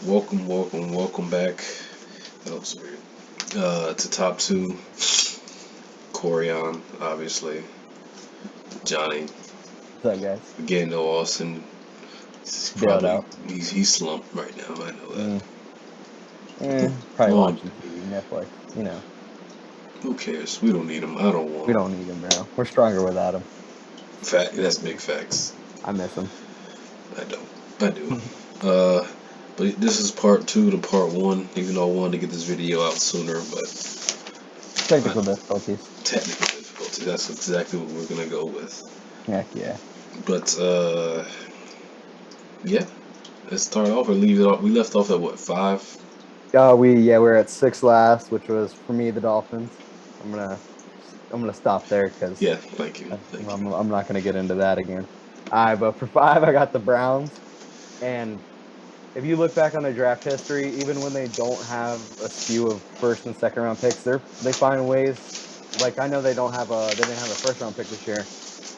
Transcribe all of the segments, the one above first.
welcome back. That was weird. To top two, Corian, obviously. Johnny, What's up, guys? again, no Austin. He's Bailed probably out. he's slumped right now. I know that. Probably Um, watching TV, Netflix. who cares? We don't need him. I don't want We him. don't need him, bro. We're stronger without him. Fact. That's big facts. I miss him. I don't. I do. Uh, but this is part two to part one. Even though I wanted to get this video out sooner, but Technical difficulties. technical difficulty. That's exactly what we're gonna go with. Heck yeah. But yeah. Let's start off or leave it off. We left off at what, 5? We're at 6 last, which was for me the Dolphins. I'm gonna stop there because Yeah, thank you. I'm not gonna get into that again. All right, but for 5, I got the Browns. And if you look back on their draft history, even when they don't have a spew of first and second round picks, they find ways. Like, I know they didn't have a first round pick this year,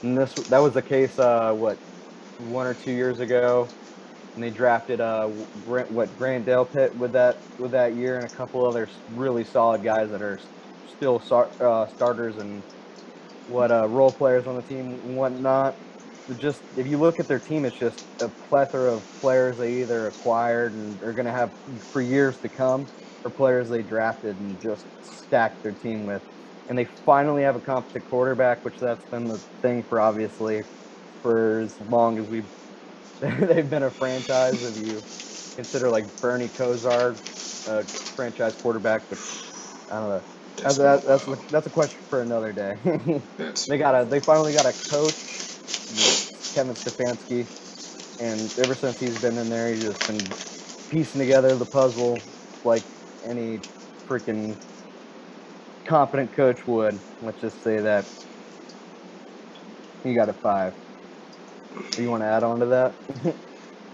and that was the case. 1 or 2 years ago, and they drafted Grant Delpit with that year, and a couple other really solid guys that are still starters and role players on the team and whatnot. Just if you look at their team, it's just a plethora of players they either acquired and are going to have for years to come, or players they drafted and just stacked their team with. And they finally have a competent quarterback, which that's been the thing for obviously for as long as they've been a franchise. If you consider like Bernie Kosar, a franchise quarterback, but I don't know. That's a question for another day. They finally got a coach, Kevin Stefanski, and ever since he's been in there, he's just been piecing together the puzzle like any freaking competent coach would. Let's just say that he got a 5. Do you want to add on to that?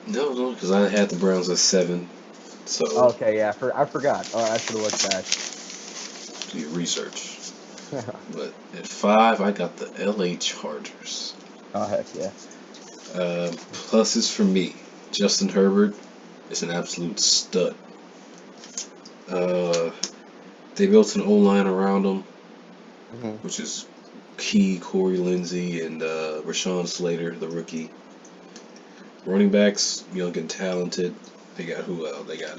No, because I had the Browns at 7. So Okay, yeah, I forgot. Oh, I should have looked back. do your research. But at 5, I got the LA Chargers. Oh heck yeah. Pluses for me, Justin Herbert is an absolute stud. They built an O-line around him, which is key. Corey Lindsey and Rashawn Slater, the rookie. Running backs, young and talented. They got who else? They got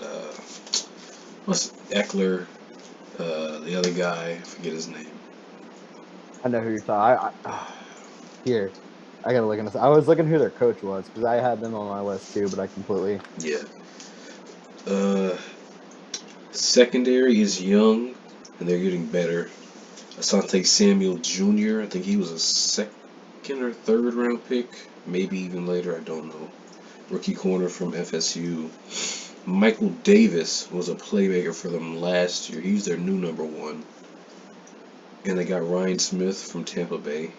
what's Eckler, the other guy, I forget his name. I know who you're talking. Here, I gotta look into this. I was looking who their coach was because I had them on my list too, but I completely. Yeah. Secondary is young, and they're getting better. Asante Samuel Jr., I think he was a second or third round pick, maybe even later, I don't know. Rookie corner from FSU. Michael Davis was a playmaker for them last year. He's their new number 1. And they got Ryan Smith from Tampa Bay.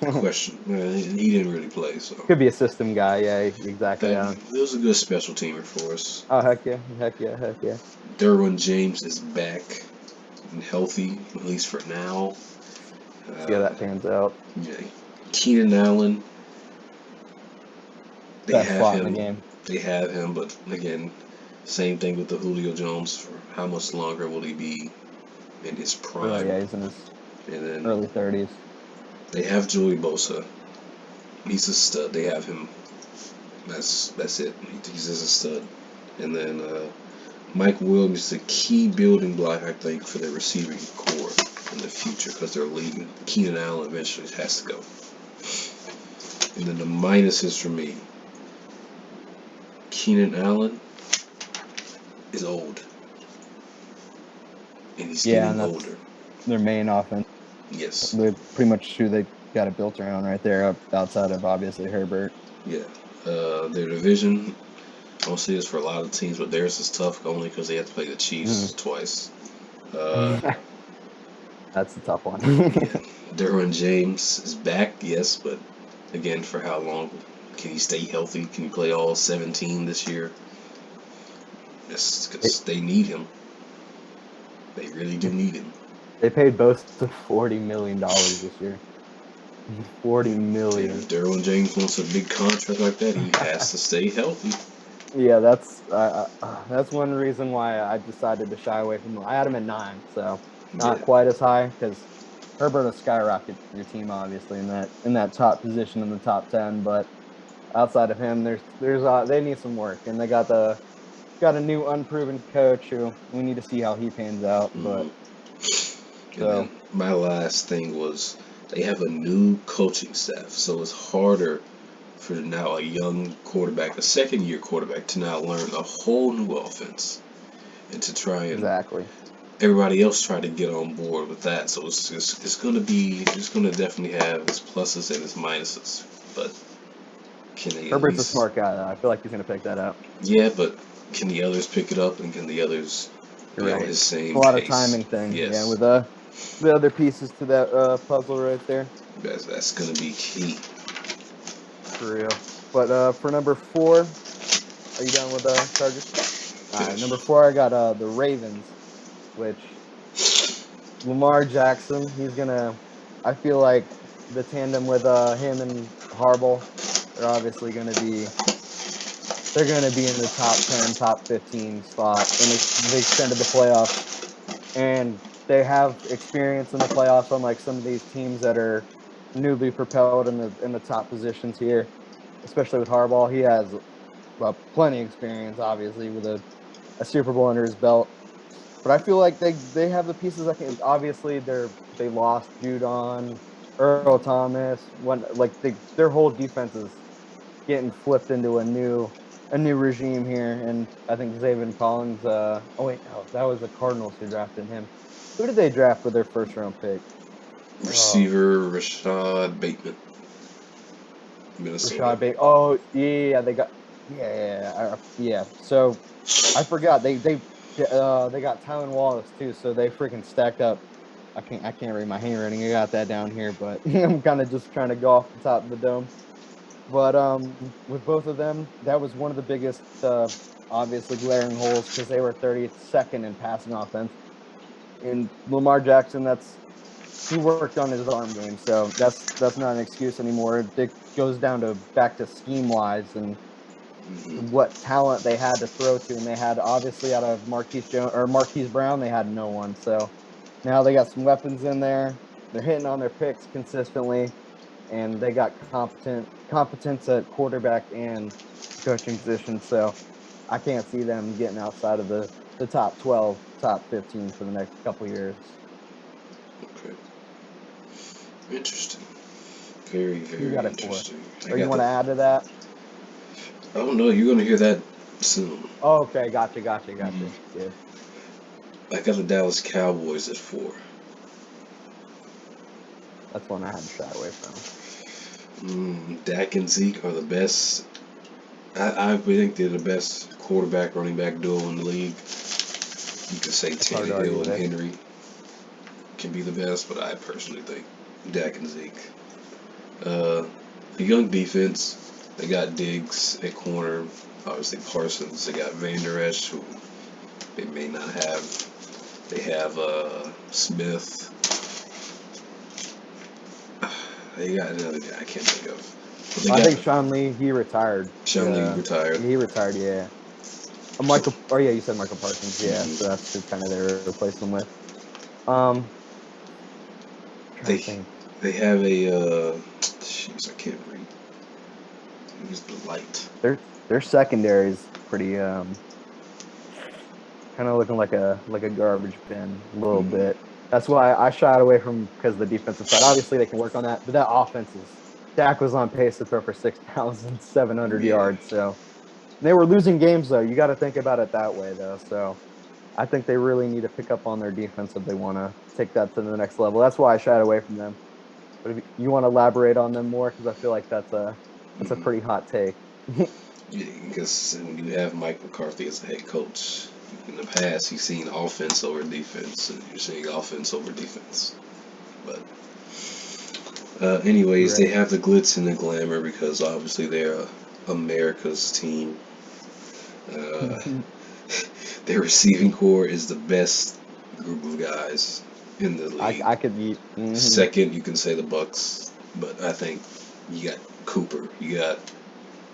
Question. He didn't really play, so. Could be a system guy, yeah, exactly. It was a good special teamer for us. Oh, heck yeah. Derwin James is back and healthy, at least for now. See how that pans out. Yeah. Keenan Allen. Best slot in the game. They have him, but again, same thing with the Julio Jones. For how much longer will he be in his prime? Oh, yeah, he's in his early 30s. They have Joey Bosa. He's a stud. They have him. That's it. He's just a stud. And then Mike Williams is a key building block, I think, for their receiving core in the future because they're leaving. Keenan Allen eventually has to go. And then the minuses for me. Keenan Allen is old. And he's getting older. Their main offense. Yes. They're pretty much who they got it built around right there, outside of obviously Herbert. Yeah. Their division, I don't see this for a lot of teams, but theirs is tough only because they have to play the Chiefs twice. That's a tough one. Yeah. Derwin James is back, yes, but again, for how long? Can he stay healthy? Can he play all 17 this year? That's because they need him. They really do need him. They paid both $40 million this year. $40 million. If Derwin James wants a big contract like that, he has to stay healthy. Yeah, that's one reason why I decided to shy away from him. I had him at 9, so Yeah. not quite as high because Herbert will skyrocket your team obviously in that top position in the top 10. But outside of him, there's they need some work, and they got a new unproven coach who we need to see how he pans out. But hmm And so then my last thing was they have a new coaching staff, so it's harder for now a young quarterback, a second year quarterback, to now learn a whole new offense and to try and exactly, everybody else try to get on board with that. So it's gonna definitely have its pluses and its minuses. But can they at Herbert's a least smart guy though. I feel like he's gonna pick that up. yeah, but can the others pick it up and can the others You're be on right. his It's a same lot of pace? timing thing. Yeah, Yes. with the other pieces to that puzzle right there. That's gonna be key. For real. But for number 4, are you done with the Chargers? All right, Finish. number 4, I got the Ravens, which Lamar Jackson. He's gonna. I feel like the tandem with him and Harbaugh, they're obviously gonna be. They're gonna be in the top 10, top 15 spot, and they extended the playoffs, and they have experience in the playoffs, unlike some of these teams that are newly propelled in the top positions here, especially with Harbaugh. He has plenty of experience, obviously, with a Super Bowl under his belt. But I feel like they have the pieces that can. Obviously, they lost Judon, Earl Thomas. When like their whole defense is getting flipped into a new regime here, and I think Zaven Collins. Oh wait, no, that was the Cardinals who drafted him. Who did they draft with their first round pick? Oh, Receiver Rashad Bateman, Minnesota. Rashad Bateman. Oh yeah, they got yeah. So I forgot they got Tylen Wallace too. So they freaking stacked up. I can't read my handwriting. I got that down here, but I'm kind of just trying to go off the top of the dome. But with both of them, that was one of the biggest, obviously glaring holes because they were 32nd in passing offense. And Lamar Jackson, he worked on his arm game, so that's not an excuse anymore. It goes down to back to scheme wise and hmm what talent they had to throw to, and they had obviously out of Marquise Jones or Marquise Brown, they had no one. So now they got some weapons in there. They're hitting on their picks consistently, and they got competence at quarterback and coaching position. So I can't see them getting outside of the top 12, top 15 for the next couple years. Okay. Interesting. Very, You very got it for. interesting. I Or you got want the. to add to that? Oh no, you're gonna hear that soon. Oh, okay, hmm gotcha. Good. I got the Dallas Cowboys at 4. That's one I had to shy away from. Dak and Zeke are the best. I think they're the best quarterback running back duo in the league. You could say It's hard to argue Tannehill with and it. Henry can be the best, but I personally think Dak and Zeke. Uh, the young defense, they got Diggs at corner. Obviously Parsons. They got Van Der Esch, who they may not have. They have Smith. They got another guy I can't think of. But they I got think Sean Lee, he retired. Sean Lee retired. He retired, yeah. So Michael, oh yeah, you said Michael Parsons, yeah. So mhm. that's who kind of they replaced him with. Um, trying they to think. they have a jeez, I can't read. Use the light. Their secondary is pretty kind of looking like a garbage bin a little hmm bit. That's why I shied away from because of the defensive side. Obviously, they can work on that, but that offense is Dak was on pace to throw for 6,700 Yeah. yards. So they were losing games though. You got to think about it that way though. So I think they really need to pick up on their defense if they want to take that to the next level. That's why I shied away from them. But if you want to elaborate on them more, because I feel like that's a hmm pretty hot take. Yeah, because when you have Mike McCarthy as a head coach, in the past he's seen offense over defense, and you're seeing offense over defense. But anyways, they Right. have the glitz and the glamour because obviously they're America's team. Uh, their receiving core is the best group of guys in the league. I could eat. Second, you can say the Bucks, but I think you got Cooper, you got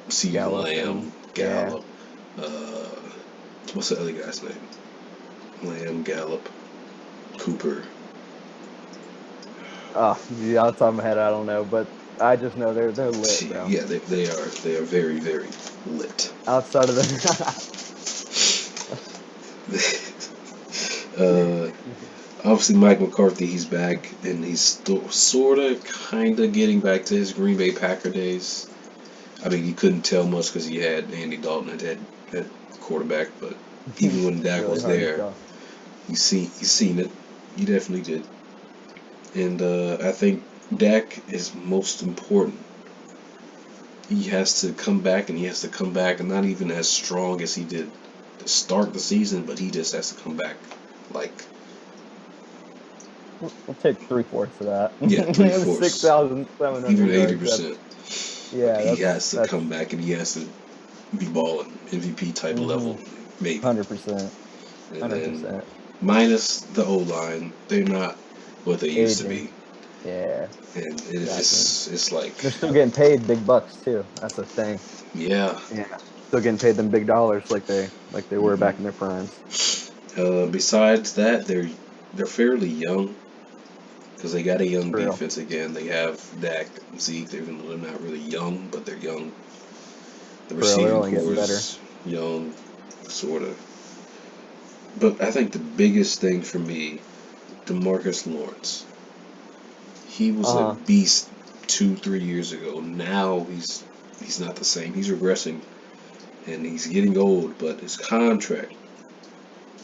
CeeDee Gallup and Lamb, yeah, Gallup. Uh, what's the other guy's name? Lamb, Gallup, Cooper. Yeah, off the top of my head, I don't know, but I just know they're lit, bro. Yeah, they are very very lit. Outside of the uh, Obviously, Mike McCarthy, he's back, and he's still sort of, kind of getting back to his Green Bay Packer days. I mean, you couldn't tell much because he had Andy Dalton at quarterback, but even when Dak really was hard to there, tell. you seen it. You definitely did. And I think Dak is most important. He has to come back, and he has to come back, and not even as strong as he did to start the season, but he just has to come back like We'll take 3/4 of that. yeah, 3/4, 6,700 even eighty yards. percent. But Yeah, he has to that's come back, and he has to be balling MVP type level, maybe. 100%, And then 100% minus the O line, they're not what they used to aging. be, Yeah, and exactly. it's like They're still getting paid big bucks too. That's the thing. yeah. Yeah, still getting paid them big dollars like they were hmm back in their primes. Besides that, they're fairly young because they got a young For real, defense again. They have Dak, Zeke. Even though they're not really young, but they're young. The for real. They're receiving only getting core better. is young, sort of. But I think the biggest thing for me, DeMarcus Lawrence. He was a Uh huh. beast 2, 3 years ago. Now he's not the same. He's regressing, and he's getting old. But his contract.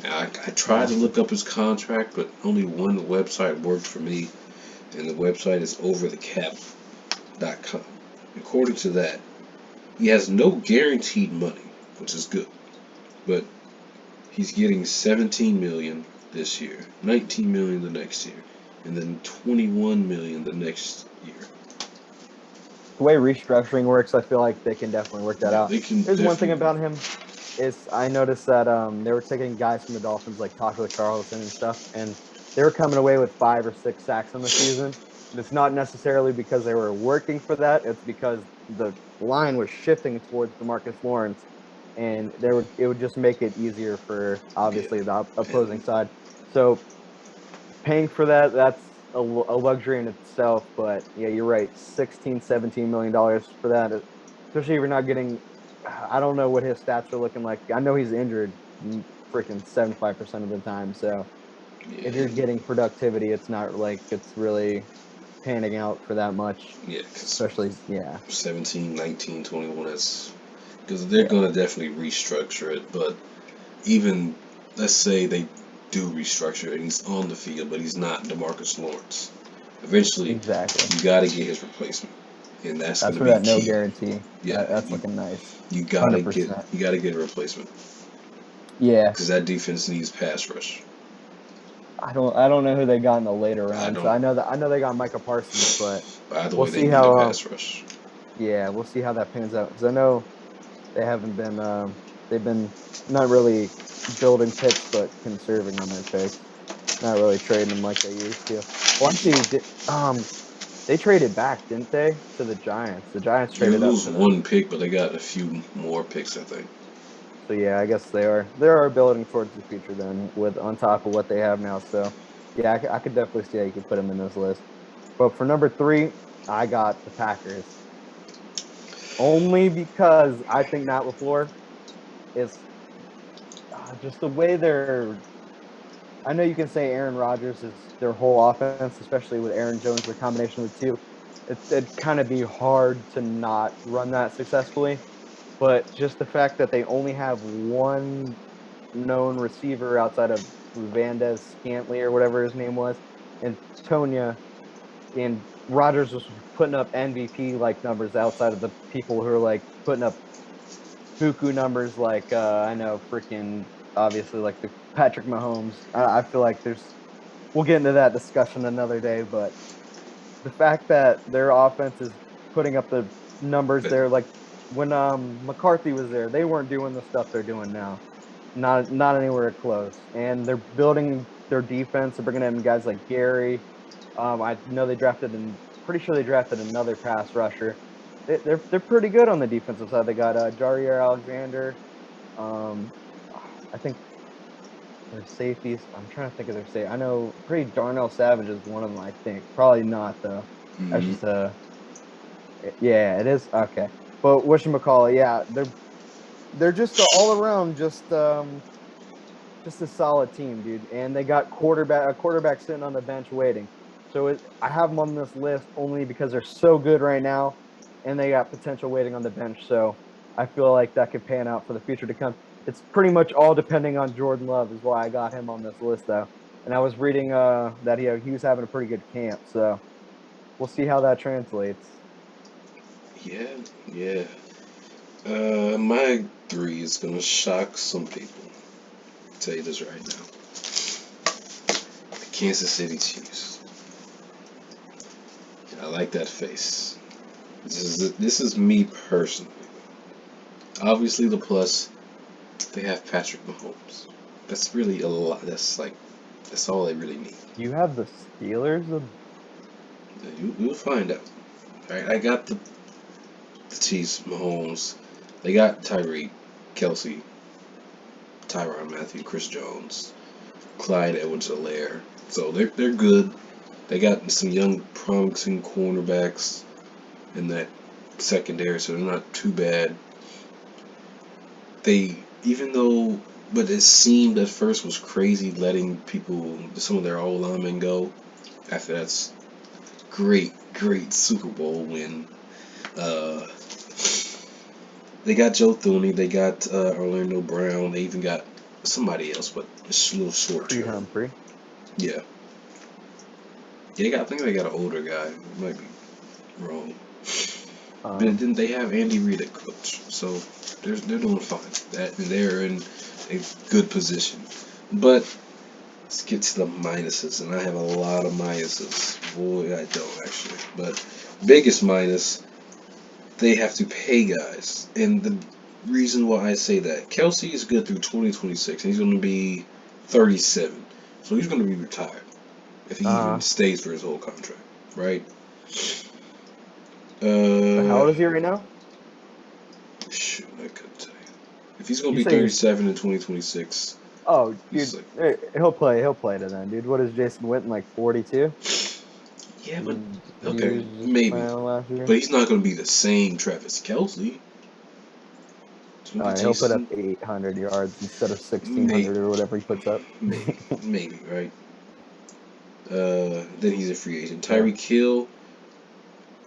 Now I tried Yeah. to look up his contract, but only one website worked for me, and the website is overthecap.com. According to that, he has no guaranteed money, which is good, but he's getting 17 million this year, 19 million the next year, and then 21 million the next year. The way restructuring works, I feel like they can definitely work that Yeah, out. they can There's one thing definitely. about him is I noticed that they were taking guys from the Dolphins like Taco Charlton and stuff, and they were coming away with 5 or 6 sacks in the season. And it's not necessarily because they were working for that; it's because the line was shifting towards DeMarcus Lawrence, and it would just make it easier for Yeah, obviously the opposing and side. So paying for that, that's a luxury in itself. But yeah, you're right. 16, $17 million for that, especially if you're not getting. I don't know what his stats are looking like. I know he's injured freaking 75% of the time. So yeah, if you're and getting productivity, it's not like it's really panning out for that much. yeah, because Especially, yeah, 17, 19, 21, that's because they're yeah, gonna definitely restructure it. But even let's say they do restructure it and he's on the field, but he's not DeMarcus Lawrence. Eventually, exactly. you got to get his replacement, and that's going That's to where be that no key. guarantee. Yeah, That's looking nice. you one gotta Hundred get percent. you gotta get a replacement Yeah, because that defense needs pass rush. I don't know who they got in the later I rounds. don't. I know they got Micah Parsons, but Either we'll way, they see need a how pass rush. yeah, we'll see how that pans out because I know they haven't been they've been not really building picks but conserving on their picks, not really trading them like they used to. Well, actually, they traded back, didn't they, to the Giants? The Giants You traded up lose to them. one pick, but they got a few more picks, I think. So yeah, I guess they are building towards the future then with on top of what they have now. So yeah, I could definitely see how you could put them in this list. But for number three, I got the Packers only because I think Matt LaFleur is just the way they're. I know you can say Aaron Rodgers is their whole offense, especially with Aaron Jones, the combination of the two. It'd kind of be hard to not run that successfully. But just the fact that they only have one known receiver outside of Vandez Scantley or whatever his name was, and Tonya and Rodgers was putting up MVP like numbers outside of the people who are like putting up buku numbers like I know freaking obviously like the Patrick Mahomes. I feel like there's we'll get into that discussion another day, but the fact that their offense is putting up the numbers But there, like when McCarthy was there, they weren't doing the stuff they're doing now. Not anywhere close. And they're building their defense. They're bringing in guys like Gary. I know they drafted and pretty sure they drafted another pass rusher. They're pretty good on the defensive side. They got Jair Alexander. I think their safeties. I'm trying to think of their safety. I know pretty Darnell Savage is one of them. I think probably not though. That's Hmm. just yeah, it is okay. But whatchamacallit, yeah, they're just all around just a solid team, dude. And they got a quarterback sitting on the bench waiting. So I have them on this list only because they're so good right now, and they got potential waiting on the bench. So I feel like that could pan out for the future to come. It's pretty much all depending on Jordan Love is why I got him on this list though. And I was reading that he was having a pretty good camp. So we'll see how that translates. Yeah, yeah. My 3 is gonna shock some people. I'll tell you this right now. The Kansas City Chiefs. I like that face. This is me personally. Obviously, the plus they have Patrick Mahomes. That's really a lot. That's all they really need. You have the Steelers. You'll find out. All right, I got the Chiefs, Mahomes. They got Tyreek, Kelsey, Tyron Matthew, Chris Jones, Clyde Edwards-Helaire. So they're good. They got some young, promising cornerbacks in that secondary, so they're not too bad. They even though, but it seemed at first was crazy letting some of their old linemen go. After that's great Super Bowl win. Uh, they got Joe Thuney, they got Orlando Brown, they even got somebody else, but it's a little short Creed term. Humphrey. Yeah, I think they got an older guy. Might be wrong. But then they have Andy Reid at coach, so they're doing fine. They're in a good position. But let's get to the minuses, and I have a lot of minuses. Boy, I don't actually. But biggest minus, they have to pay guys, and the reason why I say that, Kelsey is good through 2026, and he's going to be 37, so he's going to be retired if he even stays for his whole contract, right? How Uh, old is he right now? shoot, I couldn't tell you. If he's going You to be say you're. 37 in 2026, Oh, he's dude, like, he'll play. He'll play to then, dude. What is Jason Witten like? 42. yeah, but He okay, was just maybe, playing last year. but he's not going to be the same Travis Kelsey. It's going All to be right, he'll put up Jason, 800 yards instead of maybe, 1600 or whatever he puts up. maybe, right? Then he's a free agent. Yeah. Tyreek Hill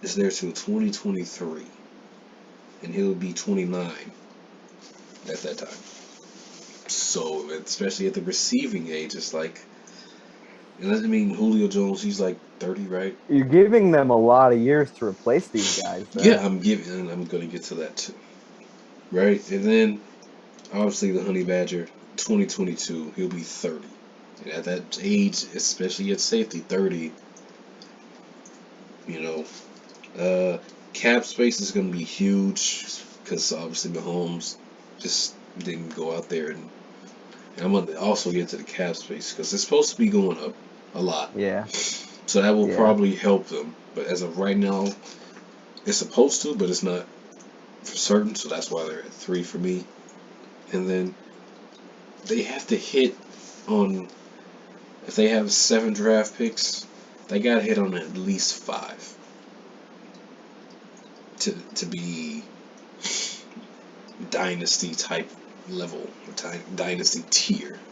is there till 2023, and he'll be 29 at that time. So, especially at the receiving age, it's like, it doesn't mean Julio Jones, he's like 30, right? You're giving them a lot of years to replace these guys, though. Yeah, I'm gonna get to that too, right? And then obviously the Honey Badger, 2022, he'll be 30. And at that age, especially at safety, 30, you know, cap space is going to be huge because obviously Mahomes just didn't go out there, and I'm going to also get to the cap space because it's supposed to be going up a lot. Yeah. So that will Yeah. probably help them. But as of right now, it's supposed to, but it's not for certain. So that's why they're at 3 for me. And then they have to hit on, if they have 7 draft picks, they got to hit on at least 5 to be dynasty type level, dynasty tier.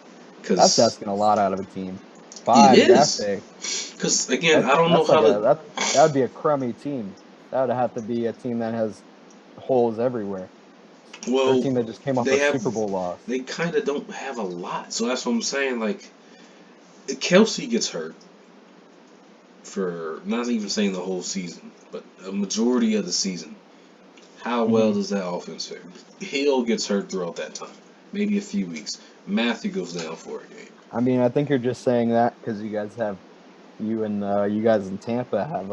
That's Because asking a lot out of a team. it 5 draft is. picks. Because again, I don't know That's like how to. that would be a crummy team. That would have to be a team that has holes everywhere. Or a Well, team that just came off they a have. Super Bowl loss. They kind of don't have a lot, so that's what I'm saying. Like, Kelsey gets hurt for not even saying the whole season, but a majority of the season. How well does that offense fare? Hill gets hurt throughout that time, maybe a few weeks. Matthew goes down for a game. I mean, I think you're just saying that because you guys in Tampa have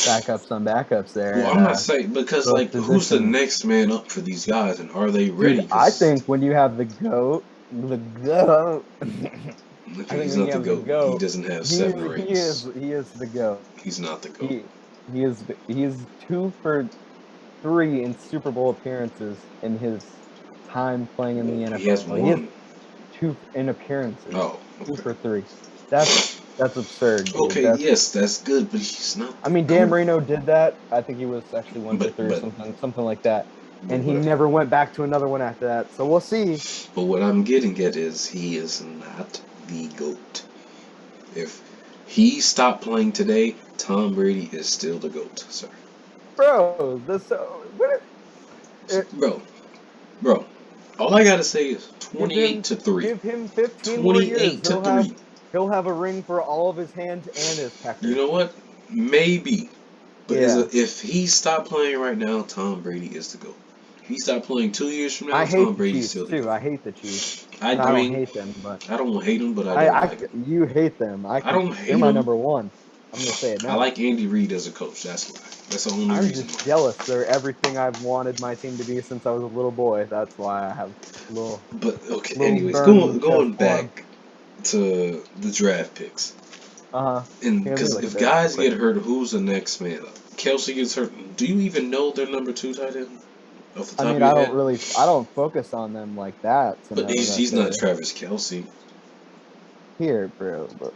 backups on backups there Well, at I'm not saying because both like who's the positions. next man up for these guys, and are they Dude, ready? I Because think when you have the goat, I okay, think he's when you not the have the goat. He goat, doesn't have he 7 is he is rings. he is the goat. He's not the goat. He is 2 for 3 in Super Bowl appearances in his time playing in the NFL. He has He has one. 2 in appearances. Oh, 2 okay. for 3. That's absurd, dude. Okay, yes, that's good, but he's not. I mean, Dan Marino did that. I think he was actually 1 for But 3 or but something like that. but And he never went back to another one after that. So we'll see. but what I'm getting at is he is not the GOAT. If he stopped playing today, Tom Brady is still the GOAT, sir. Bro, Bro, bro, all I gotta say is give 28 him to 3. 15 more years. 28 to 3. He'll have a ring for all of his hands and his You peckers. know what? Maybe. But Yeah. if he stopped playing right now, Tom Brady is the GOAT. If he stopped playing 2 years from now, I hate Tom the Brady's Chiefs still the too. GOAT. I hate the Chiefs. I I don't mean, hate them, but I don't hate him, but I don't like him. you hate them. I don't They're hate my him. number one. I'm gonna say it I now. like Andy Reid as a coach. That's why. That's the only I'm reason just why. jealous. They're everything I've wanted my team to be since I was a little boy. That's why I have a But okay, little anyways, burn in the chest going for them. back to the draft picks, Uh-huh. and Here, let me because look if at this real guys quick. get hurt, who's the next man up? Kelsey gets hurt. Do you even know their number 2 tight end off the I top of mean, your head? I don't focus on them like that to But know that he's not they're Travis Kelsey. here, bro. But,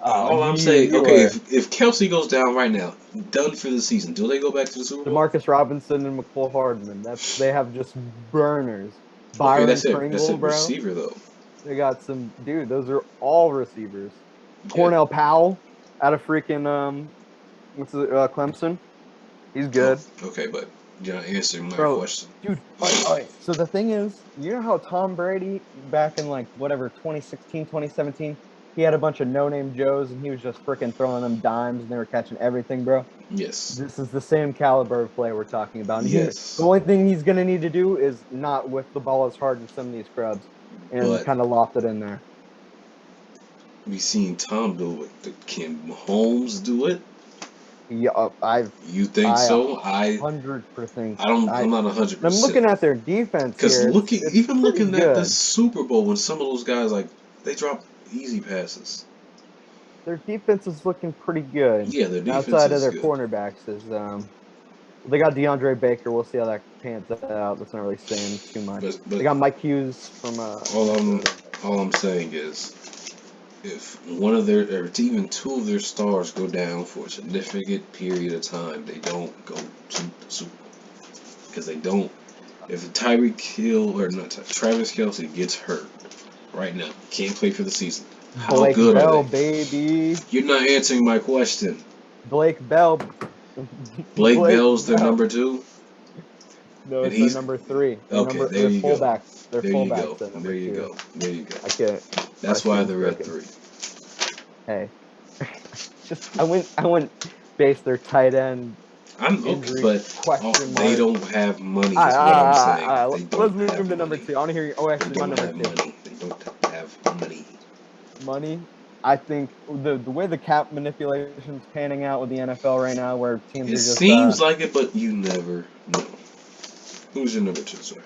All I'm saying, you okay, are if Kelsey goes down right now, done for the season, do they go back to the Super Bowl? Demarcus Robinson and McCole Hardman. They have just burners. Okay, Byron that's Pringle, it. bro. Receiver though. They got some dude. Those are all receivers. Yeah. Cornell Powell out of freaking Clemson. He's Oh, good, okay, but you're not answering my bro. question. Dude, all right. So the thing is, you know how Tom Brady back in like whatever 2016, 2017, he had a bunch of no-name Joes and he was just freaking throwing them dimes and they were catching everything, bro. Yes. This is the same caliber of play we're talking about. And the Yes. only thing he's gonna need to do is not whip the ball as hard as some of these scrubs and But kind of loft it in there. we've seen Tom do it. Can Mahomes do it? Yeah, You think I so? 100%. I don't. I'm not 100%. I'm looking at their defense Because here. It's even pretty looking at the good. Super Bowl, when some of those guys like they drop easy passes. Their defense is looking pretty good. Yeah, their defense Outside of is their good. cornerbacks is they got DeAndre Baker. We'll see how that pans out. That's not really saying too much. But They got Mike Hughes from all I'm Minnesota. all I'm saying is, if one of their or even two of their stars go down for a significant period of time, they don't go to the Super Bowl because they don't. If Tyreek Hill or not Travis Kelsey gets hurt right now, can't play for the season. How Blake good are Bell, they? baby. You're not answering my question. Blake Bell. Blake Blake Bell's their Bell. number 2, No, and it's their he's number 3. okay. There Their you go. fullbacks. Their There you go. fullbacks at There number you 2. go. There you go. I can't. My That's why screen's they're at broken. 3. Hey, I went base their tight end I'm okay, injury but question they mark. don't have money. All right, Is all what I'm right, saying. all right, all They right. Let's don't move have to number money. 2. I want to hear. Oh, They actually, my don't number have 2. money. They don't have money. Money. I think the way the cap manipulation's panning out with the NFL right now, where teams It are just seems like it, but you never know. Who's your number 2, sir?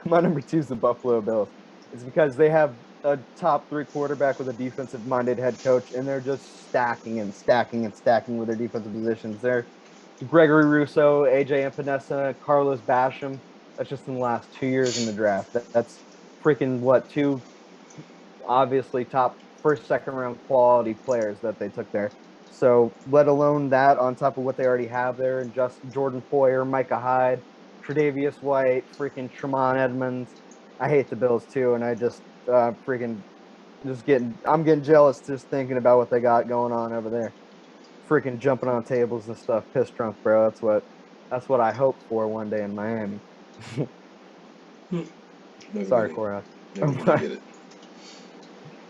my number 2 is the Buffalo Bills. It's because they have a top 3 quarterback with a defensive minded head coach, and they're just stacking and stacking and stacking with their defensive positions. They're Gregory Rousseau, AJ Epinesa, Carlos Basham. That's just in the last 2 years in the draft. That's freaking what, 2 obviously top first, second round quality players that they took there. So let alone that on top of what they already have there, and just Jordan Poyer, Micah Hyde, Tre'Davious White, freaking Tremont Edmonds. I hate the Bills too, and I just freaking I'm getting jealous just thinking about what they got going on over there. Freaking jumping on tables and stuff, piss drunk, bro. That's what I hope for one day in Miami. Never Sorry, gonna, Korak. never gonna get it.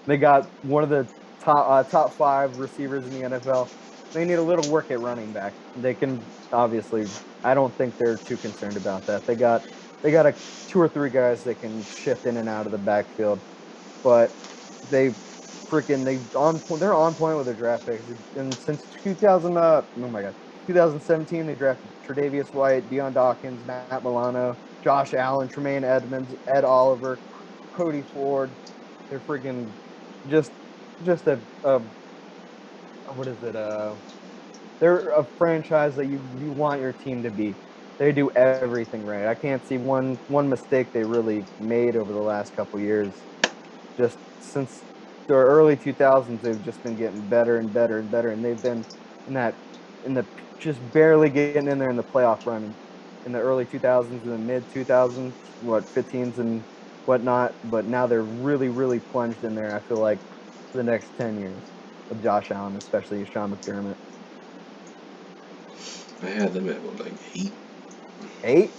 They got one of the top 5 receivers in the NFL. They need a little work at running back. They can obviously. I don't think they're too concerned about that. They got 2 or 3 guys that can shift in and out of the backfield, but they they're on point with their draft picks. And since 2017 they drafted Tre'Davious White, Deion Dawkins, Matt Milano, Josh Allen, Tremaine Edmonds, Ed Oliver, Cody Ford. They're freaking just a what is it? They're a franchise that you want your team to be. They do everything right. I can't see one mistake they really made over the last couple years. Just since the early 2000s, they've just been getting better and better and better, and they've been in that in the just barely getting in there in the playoff run in the early 2000s and the mid 2000s, 15s and whatnot. But now they're really plunged in there. I feel like for the next 10 years with Josh Allen, especially Sean McDermott. I had them at what, like 8? 8?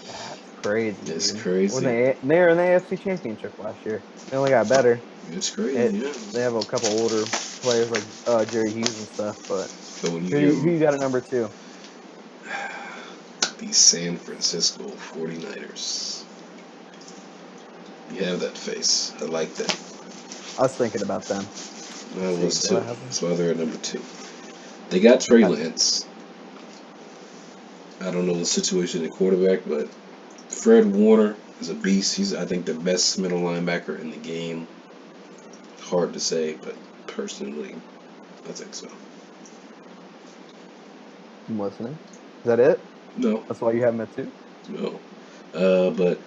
That's crazy. It's Dude. crazy. They were in the AFC Championship last year. They only got better. It's crazy. Yeah. They have a couple older players like Jerry Hughes and stuff, but But when you who you got at number 2? the San Francisco 49ers. You have that face. I like that. I was thinking about them. I was too. That's why they're at number 2. They got Trey Lance. I don't know the situation at quarterback, but Fred Warner is a beast. He's, I think, the best middle linebacker in the game. Hard to say, but personally, I think so. I'm listening. Is that it? No. That's why you have him at 2? No. But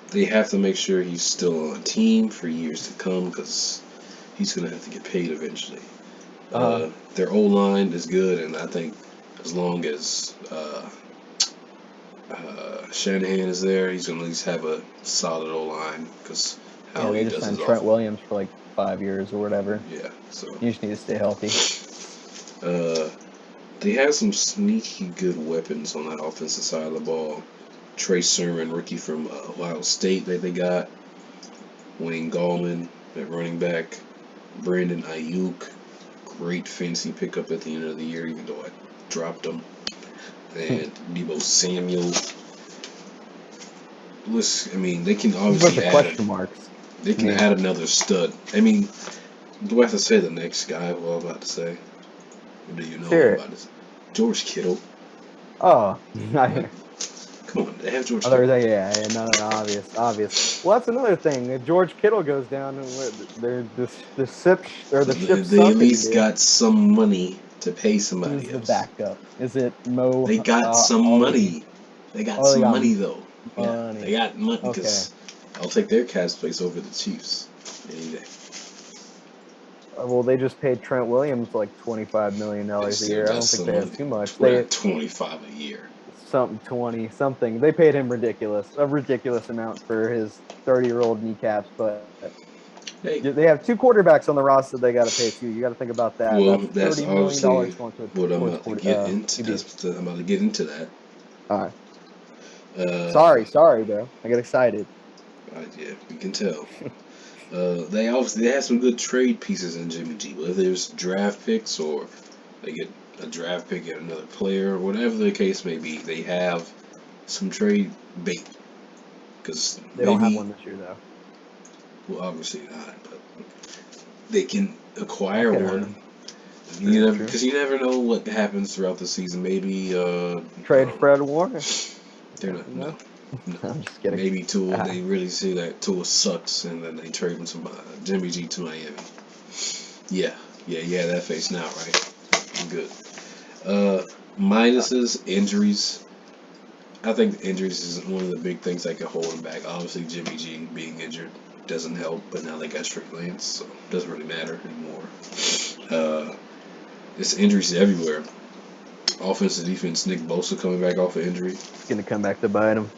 they have to make sure he's still on a team for years to come because he's going to have to get paid eventually. Their O-line is good, and I think as long as Shanahan is there, he's going to at least have a solid O-line because how he they just does signed his Trent Williams for like 5 years or whatever. Yeah, so You just need to stay healthy. They have some sneaky good weapons on that offensive side of the ball. Trey Sermon, rookie from Ohio State that they got. Wayne Gallman at running back. Brandon Ayuk, great fancy pickup at the end of the year, even though I dropped him. And Deebo Samuel. Listen, I mean, they can obviously question marks. They can add another stud. I mean, do I have to say the next guy? What I'm about to say? Or do you know what I'm about to say? George Kittle. Oh, come on, they have George Kittle. No, obvious. Well, that's another thing. If George Kittle goes down, and the ship They at least got some money to pay somebody else. Who's the backup? Is it Mo? They got some money. They got some money though. Money. Yeah, they got money because I'll take their cap space over the Chiefs any day. Well, they just paid Trent Williams like $25 million a year. I don't think they have too much. They had 25 a year. 20 something. They paid him a ridiculous amount for his 30-year-old kneecaps. But they have 2 quarterbacks on the roster they got to pay too. You got to think about that. Well, that's $30 million going to what I'm about to get into. I'm about to get into that. All right. Sorry, bro. I get excited. Yeah, you can tell. They have some good trade pieces in Jimmy G. Whether there's draft picks or they get a draft pick and another player, whatever the case may be, they have some trade bait. Because they don't have one this year, though. Well, obviously not, but they can acquire one. Because you never know what happens throughout the season. Maybe trade Fred Warner. They're not. No. I'm just kidding. Maybe Tua. They really see that Tua sucks, and then they trade him to Jimmy G to Miami. Yeah, that face now, right? I'm good. Minuses, injuries. I think injuries is one of the big things that can hold him back. Obviously, Jimmy G being injured doesn't help, but now they got Trey Lance, so it doesn't really matter anymore. It's injuries everywhere. Offense and defense. Nick Bosa coming back off of injury. It's gonna come back to bite him.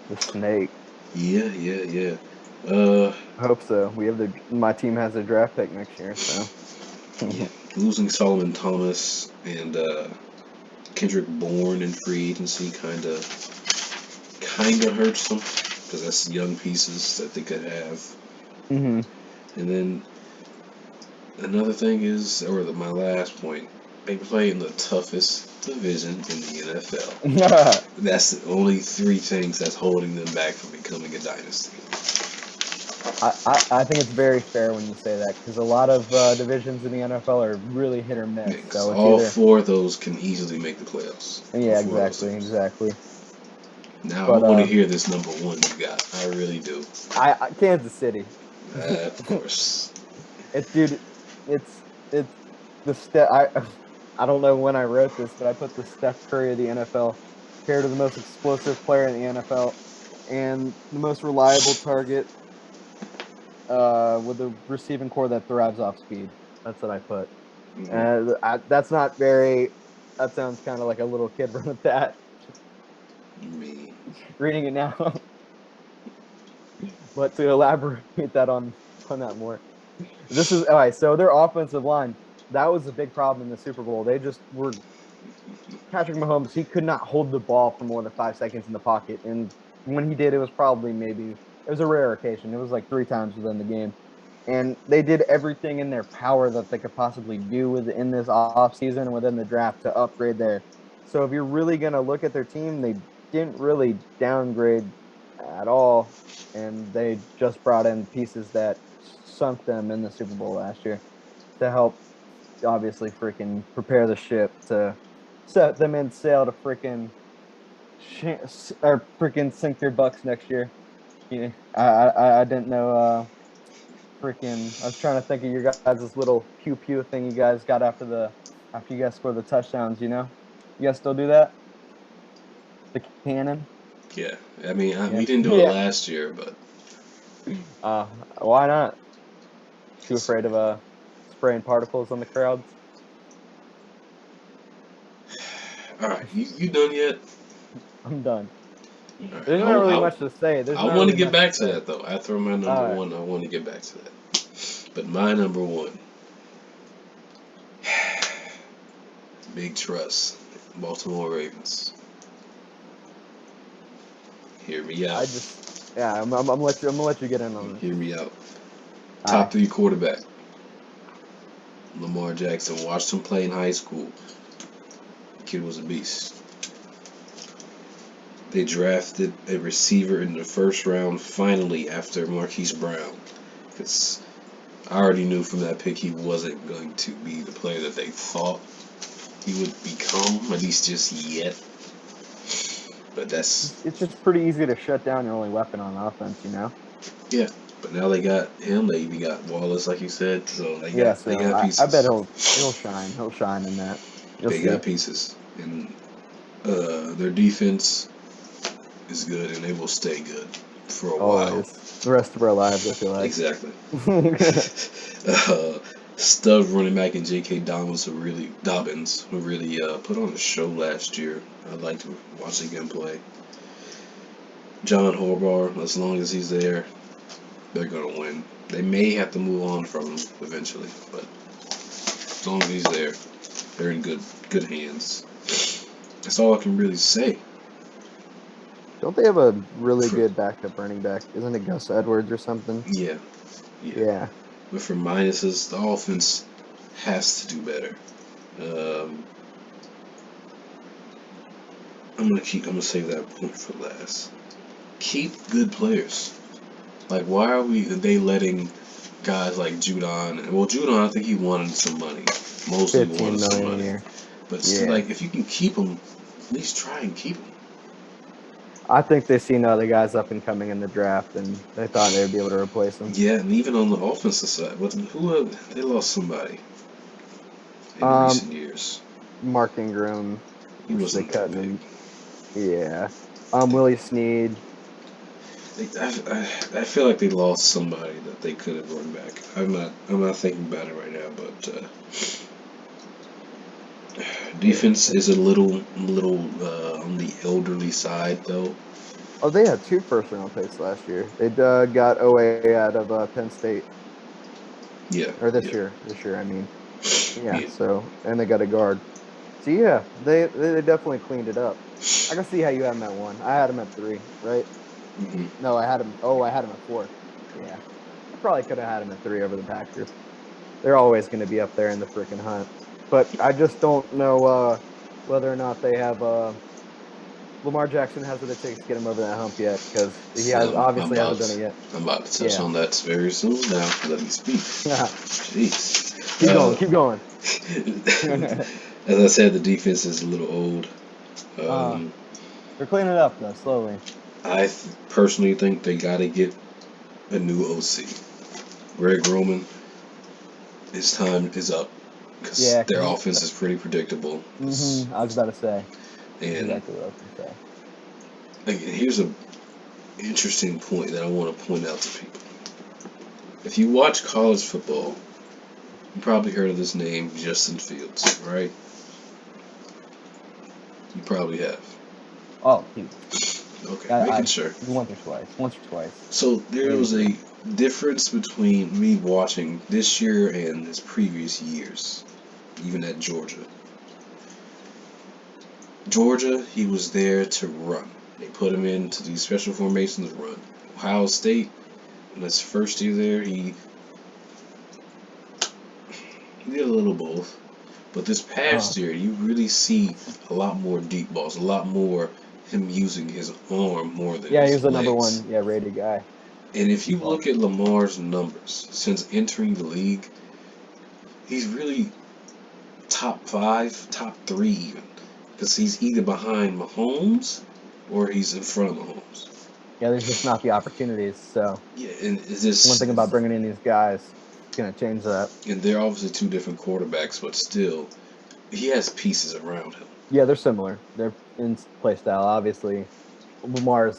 The snake. Yeah. I hope so. My team has a draft pick next year, so. Yeah. Losing Solomon Thomas and Kendrick Bourne in free agency kind of hurts them because that's young pieces that they could have. Mm-hmm. And then another thing is, my last point, they play in the toughest division in the NFL. That's the only 3 things that's holding them back from becoming a dynasty. I think it's very fair when you say that because a lot of divisions in the NFL are really hit or miss. Yeah, so all 4 of those can easily make the playoffs. Yeah, exactly. Now I want to hear this number 1 you got. I really do. Kansas City. Of course. It's the step. I don't know when I wrote this, but I put the Steph Curry of the NFL. compared to the most explosive player in the NFL and the most reliable target with a receiving core that thrives off speed. That's what I put. That's not very. That sounds kind of like a little kid wrote that. Me. Reading it now, but to elaborate that on that more, this is all right. So their offensive line, that was a big problem in the Super Bowl. They just were Patrick Mahomes. He could not hold the ball for more than 5 seconds in the pocket, and when he did, it was probably maybe it was a rare occasion. It was like 3 times within the game. And they did everything in their power that they could possibly do within this offseason and within the draft to upgrade there. So if you're really going to look at their team, they didn't really downgrade at all. And they just brought in pieces that sunk them in the Super Bowl last year to help, obviously, freaking prepare the ship to set them in sail to freaking or freaking sink their bucks next year. Yeah, I didn't know freaking I was trying to think of your guys' little pew pew thing you guys got after you guys scored the touchdowns, you know? You guys still do that? The cannon? Yeah. I mean, Yeah. we didn't do it Yeah. last year, but Why not? Too afraid of spraying particles on the crowds? all right. You done yet? I'm done. All right. There's not really much to say. There's I not want to really get much to back to say. that though. After my number All right. one, I want to get back to that. But my number one, big trust, Baltimore Ravens. Hear me out. I'm gonna let you get in on this. Hear me out. All right. Top three quarterback, Lamar Jackson. Watched him play in high school. The kid was a beast. They drafted a receiver in the first round finally after Marquise Brown. Because I already knew from that pick he wasn't going to be the player that they thought he would become, at least just yet. But that's It's just pretty easy to shut down your only weapon on offense, you know? yeah. But now they got him. They even got Wallace, like you said. So Yeah, they so got I bet pieces. he'll shine. He'll shine in that. You'll They see. got pieces, and their defense is good, and they will stay good for a while. Always. The rest of our lives, I feel like. Exactly. uh, Stud running back and J.K. Dobbins, who really put on a show last year. I liked watching him play. John Harbaugh, as long as he's there, they're gonna win. They may have to move on from him eventually, but as long as he's there, they're in good hands. That's all I can really say. Don't they have a really For, good backup running back? Isn't it Gus Edwards or something? yeah, yeah. Yeah. But for minuses, the offense has to do better. Um, I'm gonna save that point for last. Keep good players. Like, why are they letting guys like Judon? Well, Judon, I think he wanted some money. Mostly 15 wanted some million a money. year. But still, Yeah. like, if you can keep them, at least try and keep them. I think they seen other guys up and coming in the draft, and they thought they'd be able to replace them. Yeah, and even on the offensive side, they lost somebody in Um, recent years. Mark Ingram, He which they wasn't cut that big. him. Yeah. Willie Snead. I feel like they lost somebody that they could have brought back. I'm not thinking about it right now, but defense is a little on the elderly side though. Oh, they had 2 first-round picks last year. They got OA out of Penn State, Yeah, or this yeah, year. This year, I mean. Yeah. yeah. So, and they got a guard. So yeah, they definitely cleaned it up. I can see how you had him at 1. I had him at 3, right? Hmm. No, I had him. Oh, I had him at 4. Yeah, I probably could have had him at 3 over the Packers. They're always going to be up there in the freaking hunt. But I just don't know whether or not they have Lamar Jackson has what it takes to get him over that hump yet, because he has obviously hasn't done it yet. I'm about to touch Yeah. on that very soon. Now let me speak. Jeez. Keep going. Keep going. As I said, the defense is a little old. uh, Um, they're cleaning it up though, slowly. Personally think they got to get a new OC. Greg Roman, his time is up because Yeah, their because offense is pretty predictable. I was about to say. And exactly what I was gonna say. again, here's a interesting point that I want to point out to people. If you watch college football, you probably heard of this name, Justin Fields, right? You probably have. Oh, dude. Okay, I making sure. once or twice. Once or twice. So there Maybe was three. a difference between me watching this year and his previous years, even at Georgia. Georgia, he was there to run. They put him into these special formations to run. Ohio State, in his first year there, he did a little both. But this past year, you really see a lot more deep balls, a lot more him using his arm more than Yeah, he his was the number legs. one, rated guy. And if you Deep ball. look at Lamar's numbers since entering the league, he's really top 5, top 3 even. Because he's either behind Mahomes or he's in front of Mahomes. Yeah, there's just not the opportunities. So Yeah, and it's one just, thing about bringing in these guys, it's gonna change that. and they're obviously two different quarterbacks, but still, he has pieces around him. Yeah, they're similar. They're in play style. Obviously, Lamar.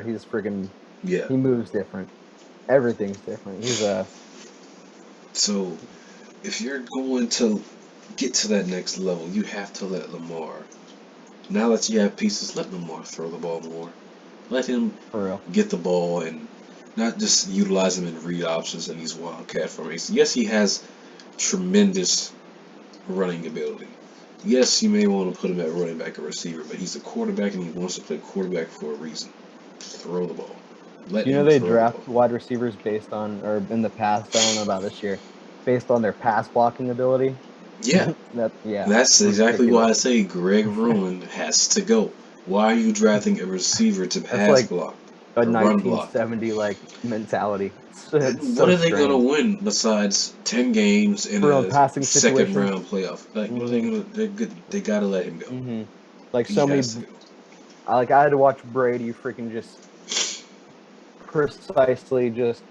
He's freaking. Yeah. He moves different. Everything's different. He's a. So if you're going to get to that next level, you have to let Lamar. Now that you have pieces, let Lamar throw the ball more. Let him For real. get the ball and not just utilize him in read options and these wildcat formations. Yes, he has tremendous running ability. Yes, you may want to put him at running back or receiver, but he's a quarterback and he wants to play quarterback for a reason. Throw the ball. Let You know him they throw the ball. draft wide receivers based on, or in the past, I don't know about this year, based on their pass blocking ability. Yeah, Yeah, that's exactly why I ridiculous. say Greg Roman has to go. Why are you drafting a receiver to That's pass like block a or run block? 1970 mentality. It's And what so are they gonna strange. win besides 10 games in For a a passing second situation. round playoff? Like, what are they Hmm. gonna? They're good. They gotta let him go. Hmm. Like He so many. has to go. I had to watch Brady freaking just precisely just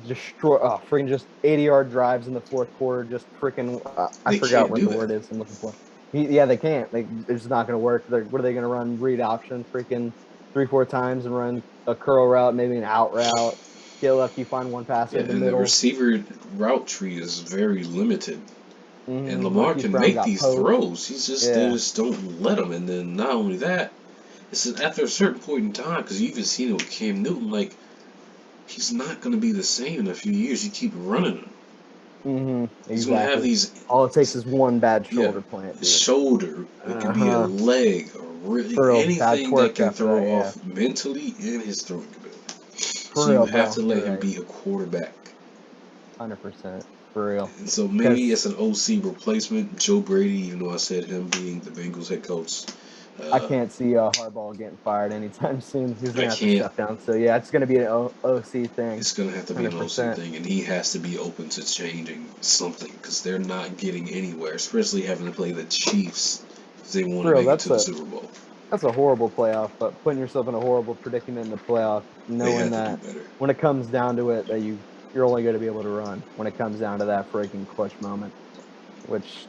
destroy, freaking just 80-yard drives in the fourth quarter. Just freaking, I They forgot can't what do the that. word is I'm looking for. Yeah, they can't. It's not going to work. What are they going to run? Read option, freaking 3-4 times and run a curl route, maybe an out route. Get lucky, find one passer Yeah, in the and the middle. receiver route tree is very limited. And Lamar Marquise can Brown make got these poked. throws. They Yeah. just don't let him. And then not only that, it's after a certain point in time because you even seen it with Cam Newton. Like he's not going to be the same in a few years. You keep running him. He's going to have Exactly. these. All it takes is one bad Yeah, shoulder plant, dude. shoulder. It could be a Uh-huh. leg or really For real bad anything that twerk can after that, throw yeah. off mentally and his throwing ability. For So you real, have bro. to let You're him right. be a quarterback. 100%. For real. And so maybe Because as an OC replacement, Joe Brady, even though I said him being the Bengals head coach, I uh, can't see Harbaugh getting fired anytime soon. He's I gonna have to can't. step down. So yeah, it's gonna be an OC thing. It's going to have to be an OC 100%. thing, and he has to be open to changing something because they're not getting anywhere, especially having to play the Chiefs if they want For to real, make it to the Super Bowl. that's a horrible playoff. But putting yourself in a horrible predicament in the playoff, They knowing have to do that better. when it comes down to it, that you're only gonna be able to run when it comes down to that freaking clutch moment. Which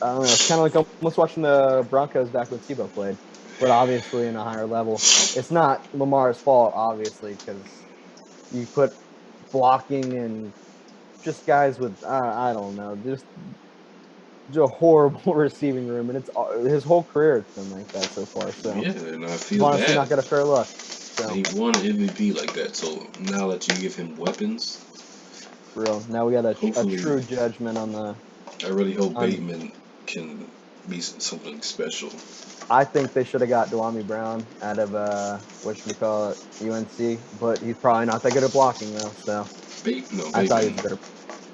I don't know. It's kind of like almost watching the Broncos back when Tebow played, but obviously in a higher level. It's not Lamar's fault, obviously, because you put blocking and just guys with I don't know, just a horrible receiving room, and it's his whole career it's been like that so far. So Yeah, and I he's feel honestly bad. not got a fair look. So He won an MVP like that, so now that you give him weapons, for real, now we got a hopefully, true judgment on the I really hope on. Bateman can be something special. I think they should have got Dwami Brown out of whatchamacallit, UNC, but he's probably not that good at blocking though. So No, I thought he was Bateman a better.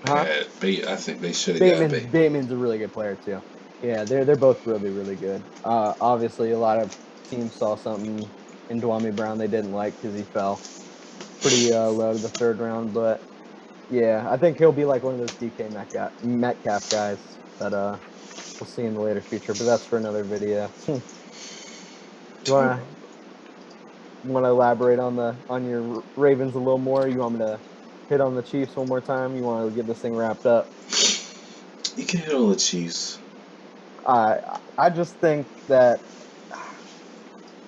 Huh? had Bate. I think they should have got Bateman. Bateman's a really good player too. Yeah, they're both really good. Obviously a lot of teams saw something in Dwami Brown they didn't like because he fell pretty low to the third round. But yeah, I think he'll be like one of those DK Metcalf guys that we'll see in the later future. But that's for another video. You wanna elaborate on your Ravens a little more? You want me to hit on the Chiefs one more time? You want to get this thing wrapped up? You can hit on the Chiefs. I just think that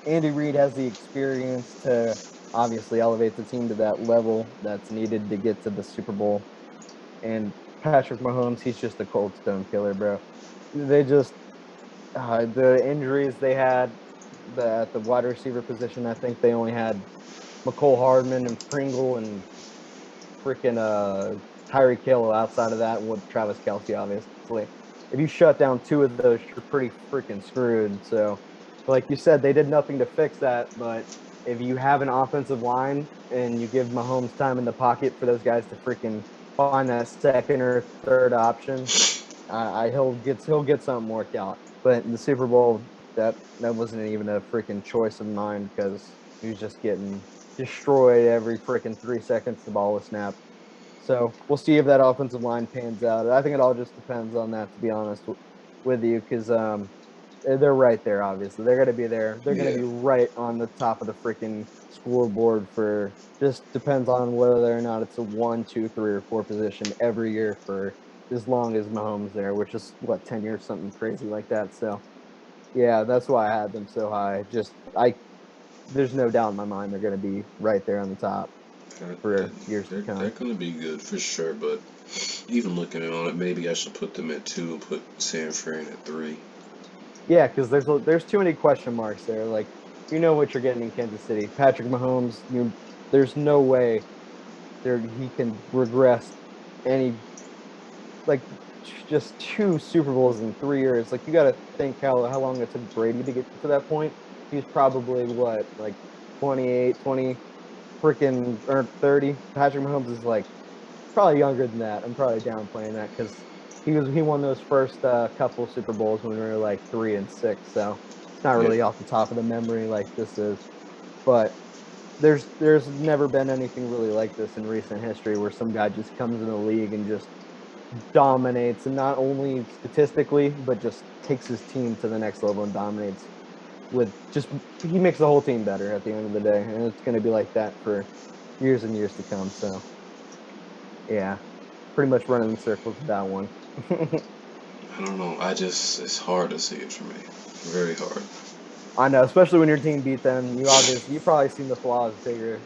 Andy Reid has the experience to obviously elevate the team to that level that's needed to get to the Super Bowl. And Patrick Mahomes, he's just a cold stone killer, bro. They just the injuries they had at the wide receiver position. I think they only had McCole Hardman and Pringle and freaking Tyreek Hill outside of that with Travis Kelce, obviously. If you shut down two of those, you're pretty freaking screwed. So, like you said, they did nothing to fix that. But if you have an offensive line and you give Mahomes time in the pocket for those guys to freaking find that second or third option, he'll get something worked out. But in the Super Bowl, that wasn't even a freaking choice of mine because he was just getting destroyed every freaking 3 seconds the ball was snapped. So we'll see if that offensive line pans out. I think it all just depends on that, to be honest with you, because they're right there. Obviously, they're going to be there. They're going to Yeah. be right on the top of the freaking scoreboard for. Just depends on whether or not it's a 1, 2, 3, or 4 position every year for as long as Mahomes there, which is what 10 years, something crazy like that. So yeah, that's why I had them so high. There's no doubt in my mind they're going to be right there on the top for years to They're come. going to be good for sure, but even looking on it, maybe I should put them at 2 and put San Fran at 3. Yeah, because there's too many question marks there. Like you know what you're getting in Kansas City. Patrick Mahomes, there's no way he can regress any like just 2 Super Bowls in 3 years. Like you got to think how long it took Brady to get to that point. He's probably what like 28, 20 freaking or 30. Patrick Mahomes is like probably younger than that. I'm probably downplaying that because he won those first couple Super Bowls when we were like 3 and 6. So it's not Yeah. really off the top of the memory like this is. But there's never been anything really like this in recent history where some guy just comes in the league and just dominates, and not only statistically but just takes his team to the next level and dominates with just he makes the whole team better at the end of the day, and it's going to be like that for years and years to come. So yeah, pretty much running in circles with that one. I don't know. It's hard to see it for me. Very hard. I know, especially when your team beat them. You probably seen the flaws bigger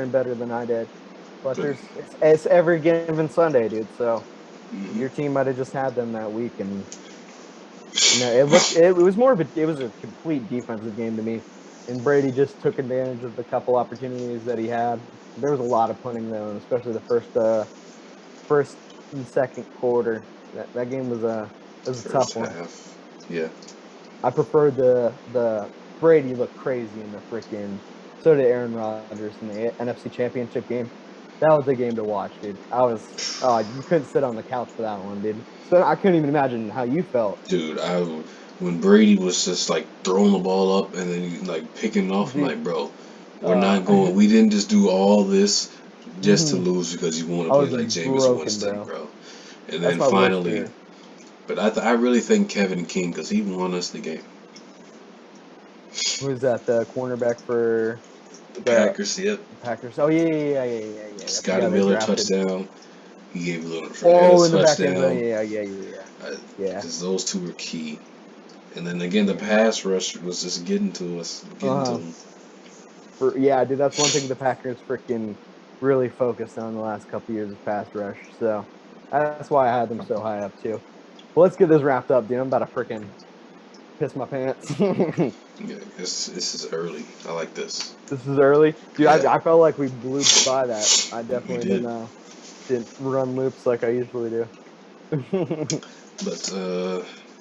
and better than I did. But But it's every given Sunday, dude. So mhm. your team might have just had them that week, and it was more of it was a complete defensive game to me. And Brady just took advantage of the couple opportunities that he had. There was a lot of punting though, and especially the first and second quarter. That game was a tough First one. half. Yeah. I preferred the Brady looked crazy in the freaking. So did Aaron Rodgers in the NFC Championship game. That was a game to watch, dude. You couldn't sit on the couch for that one, dude. So I couldn't even imagine how you felt, Dude, when Brady was just like throwing the ball up and then he, like picking it off, I'm dude. like, bro, we're Uh, not going. We didn't just do all this just to mhm. lose because you want I to play was like Jameis broken, Winston, bro. bro. And That's then my worst finally, fear. but I really think Kevin King because he won us the game. Who's that? The cornerback for The the Packers, yep. Packers? Oh yeah. That's the Scotty guy they Miller drafted. touchdown. He gave Leonard Oh, Fournette a in the back end zone. touchdown. Yeah. Because those two were key. And then again, the Yeah. pass rush was just getting to us, getting to Uh-huh. them. Yeah, dude, that's one thing the Packers freaking really focused on the last couple years of pass rush. So that's why I had them so high up too. Well, let's get this wrapped up, dude. I'm about to freaking piss my pants. Yeah, this is early. I like this. This is early, dude. Yeah, I felt like we blew by that. I we definitely did. didn't run loops like I usually do. But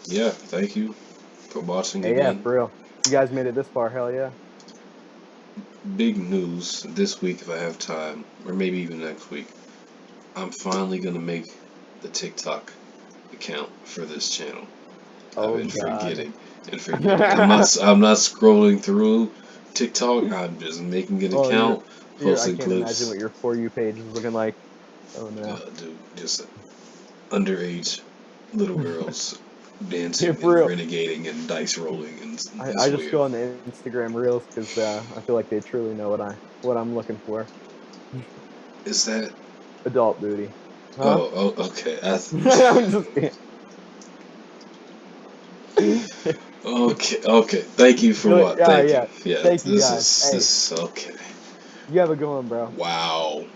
yeah, thank you for watching Hey, yeah, again. for real. You guys made it this far, hell yeah. Big news this week if I have time, or maybe even next week. I'm finally gonna make the TikTok account for this channel. I've Oh been God. forgetting and forgetting. I'm not scrolling through TikTok. I'm just making an Oh, account, I posting can't imagine clips. what your For You page is looking like. Oh no. Dude, just underage little girls Dude, dancing for and real. renegading and dice rolling, and it's I just weird. go on the Instagram reels because I feel like they truly know what I'm looking for. Is that? Adult booty, huh? Oh, okay. I'm just kidding. Okay, okay. Thank you for what? Yeah, Thank yeah. you. Yeah, Thank you this guys. is Hey, this okay. you have a good one, bro. Wow.